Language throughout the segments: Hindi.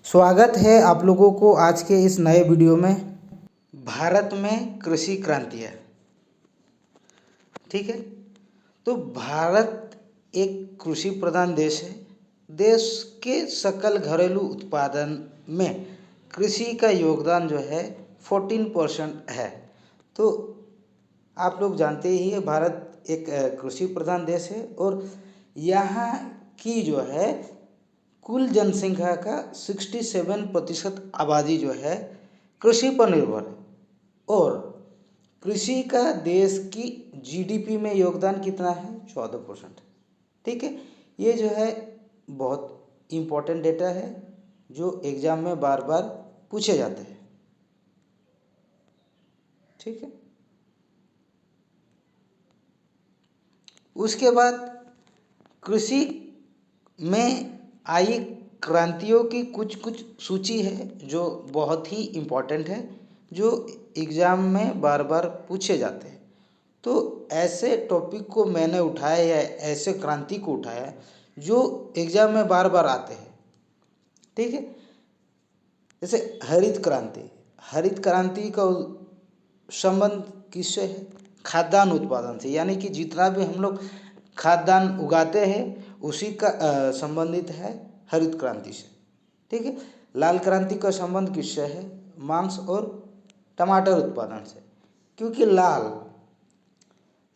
स्वागत है आप लोगों को आज के इस नए वीडियो में। भारत में कृषि क्रांति है, ठीक है। तो भारत एक कृषि प्रधान देश है। देश के सकल घरेलू उत्पादन में कृषि का योगदान जो है 14% है। तो आप लोग जानते ही है भारत एक कृषि प्रधान देश है और यहाँ की जो है कुल जनसंख्या का 67% आबादी जो है कृषि पर निर्भर है। और कृषि का देश की जीडीपी में योगदान कितना है? 14%, ठीक है। ये जो है बहुत इम्पोर्टेंट डेटा है जो एग्जाम में बार बार पूछे जाते हैं, ठीक है। उसके बाद कृषि में आई क्रांतियों की कुछ सूची है जो बहुत ही इम्पोर्टेंट है, जो एग्ज़ाम में बार बार पूछे जाते हैं। तो ऐसे टॉपिक को मैंने उठाया या ऐसे क्रांति को उठाया जो एग्ज़ाम में बार बार आते हैं, ठीक है। जैसे हरित क्रांति। हरित क्रांति का संबंध किससे है? खाद्यान्न उत्पादन से, यानी कि जितना भी हम लोग खाद्यान्न उगाते हैं उसी का संबंधित है हरित क्रांति से, ठीक है। लाल क्रांति का संबंध किससे है? मांस और टमाटर उत्पादन से, क्योंकि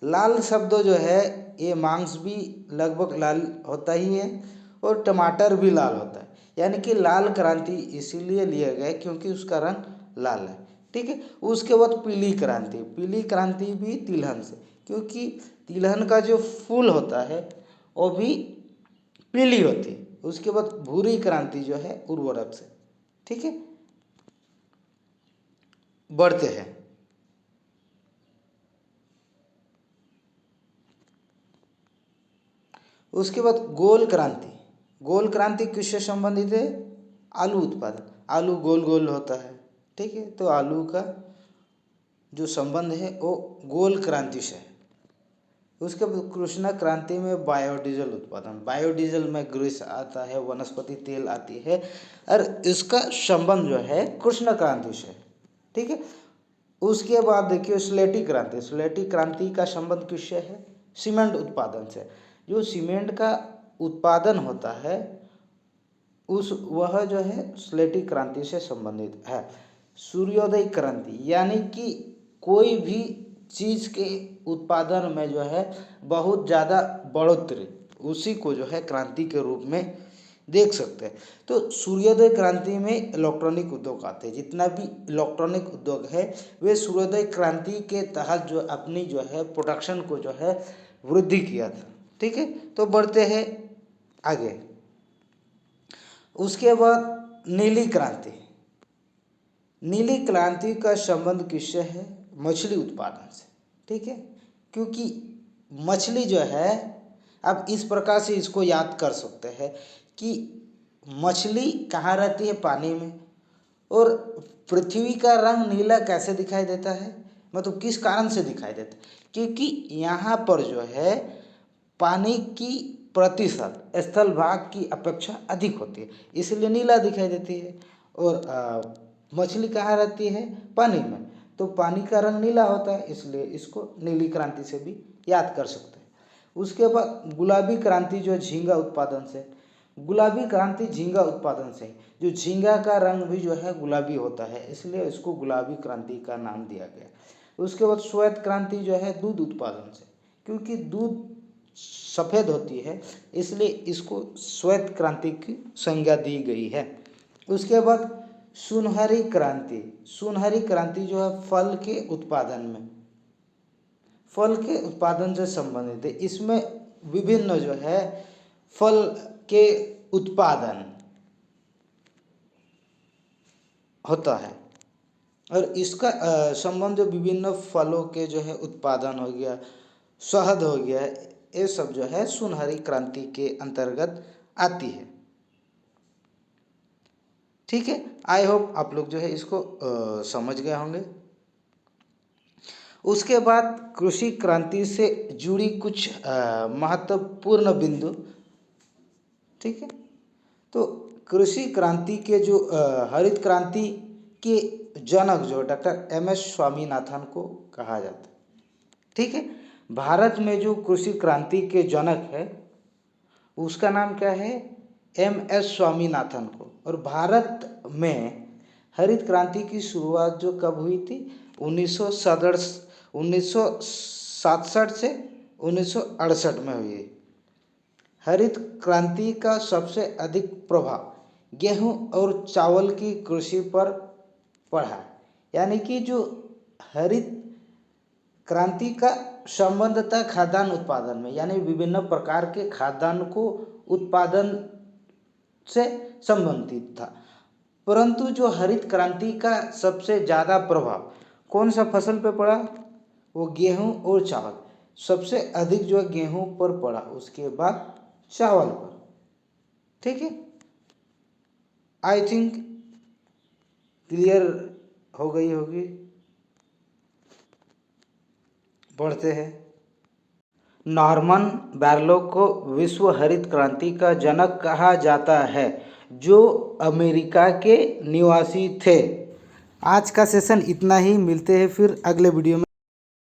लाल शब्द जो है ये मांस भी लगभग लाल होता ही है और टमाटर भी लाल होता है, यानी कि लाल क्रांति इसीलिए लिया गया क्योंकि उसका रंग लाल है, ठीक है। उसके बाद पीली क्रांति। पीली क्रांति भी तिलहन से, क्योंकि तिलहन का जो फूल होता है वो भी पीली होती है। उसके बाद भूरी क्रांति जो है उर्वरक से, ठीक है, बढ़ते हैं। उसके बाद गोल क्रांति। गोल क्रांति किससे संबंधित है? आलू उत्पादन। आलू गोल गोल होता है, ठीक है। तो आलू का जो संबंध है वो गोल क्रांति से है। उसके बाद कृष्ण क्रांति में बायोडीजल उत्पादन। बायोडीजल में ग्रीस आता है, वनस्पति तेल आती है और इसका संबंध जो है कृष्ण क्रांति से, ठीक है। उसके बाद देखिए स्लेटी क्रांति। स्लेटी क्रांति का संबंध किससे है? सीमेंट उत्पादन से। जो सीमेंट का उत्पादन होता है वह जो है स्लेटी क्रांति से संबंधित है। सूर्योदय क्रांति, यानी कि कोई भी चीज़ के उत्पादन में जो है बहुत ज़्यादा बढ़ोतरी, उसी को जो है क्रांति के रूप में देख सकते हैं। तो सूर्योदय क्रांति में इलेक्ट्रॉनिक उद्योग आते हैं। जितना भी इलेक्ट्रॉनिक उद्योग है वे सूर्योदय क्रांति के तहत जो अपनी जो है प्रोडक्शन को जो है वृद्धि किया था, ठीक है। तो बढ़ते हैं आगे। उसके बाद नीली क्रांति। नीली क्रांति का संबंध किससे है? मछली उत्पादन से, ठीक है। क्योंकि मछली जो है, अब इस प्रकार से इसको याद कर सकते हैं कि मछली कहाँ रहती है? पानी में। और पृथ्वी का रंग नीला कैसे दिखाई देता है? मतलब किस कारण से दिखाई देता है? क्योंकि यहाँ पर जो है पानी की प्रतिशत स्थल भाग की अपेक्षा अधिक होती है, इसलिए नीला दिखाई देती है। और मछली कहाँ रहती है? पानी में, तो पानी का रंग नीला होता है, इसलिए इसको नीली क्रांति से भी याद कर सकते हैं। उसके बाद गुलाबी क्रांति जो झींगा उत्पादन से। गुलाबी क्रांति झींगा उत्पादन से, जो झींगा का रंग भी जो है गुलाबी होता है, इसलिए इसको गुलाबी क्रांति का नाम दिया गया। उसके बाद श्वेत क्रांति जो है दूध उत्पादन से, क्योंकि दूध सफ़ेद होती है इसलिए इसको श्वेत क्रांति की संज्ञा दी गई है। उसके बाद सुनहरी क्रांति। सुनहरी क्रांति जो है फल के उत्पादन से संबंधित है। इसमें विभिन्न जो है फल के उत्पादन होता है और इसका संबंध विभिन्न फलों के जो है उत्पादन हो गया, शहद हो गया, ये सब जो है सुनहरी क्रांति के अंतर्गत आती है, ठीक है। आई होप आप लोग जो है इसको समझ गए होंगे। उसके बाद कृषि क्रांति से जुड़ी कुछ महत्वपूर्ण बिंदु, ठीक है। तो कृषि क्रांति के जो हरित क्रांति के जनक जो डॉक्टर एम एस स्वामीनाथन को कहा जाता है। ठीक है, भारत में जो कृषि क्रांति के जनक है उसका नाम क्या है, एम एस स्वामीनाथन को। और भारत में हरित क्रांति की शुरुआत जो कब हुई थी, 1967 से 1968 में हुई। हरित क्रांति का सबसे अधिक प्रभाव गेहूं और चावल की कृषि पर पड़ा। यानी कि जो हरित क्रांति का संबंध था खाद्यान्न उत्पादन में, यानी विभिन्न प्रकार के खाद्यान्न को उत्पादन से संबंधित था। परंतु जो हरित क्रांति का सबसे ज़्यादा प्रभाव कौन सा फसल पे पड़ा, वो गेहूं और चावल। सबसे अधिक जो है गेहूं पर पड़ा, उसके बाद चावल पर। ठीक है, आई थिंक क्लियर हो गई होगी। पढ़ते हैं। नॉर्मन बोरलॉग को विश्व हरित क्रांति का जनक कहा जाता है, जो अमेरिका के निवासी थे। आज का सेशन इतना ही, मिलते हैं फिर अगले वीडियो में।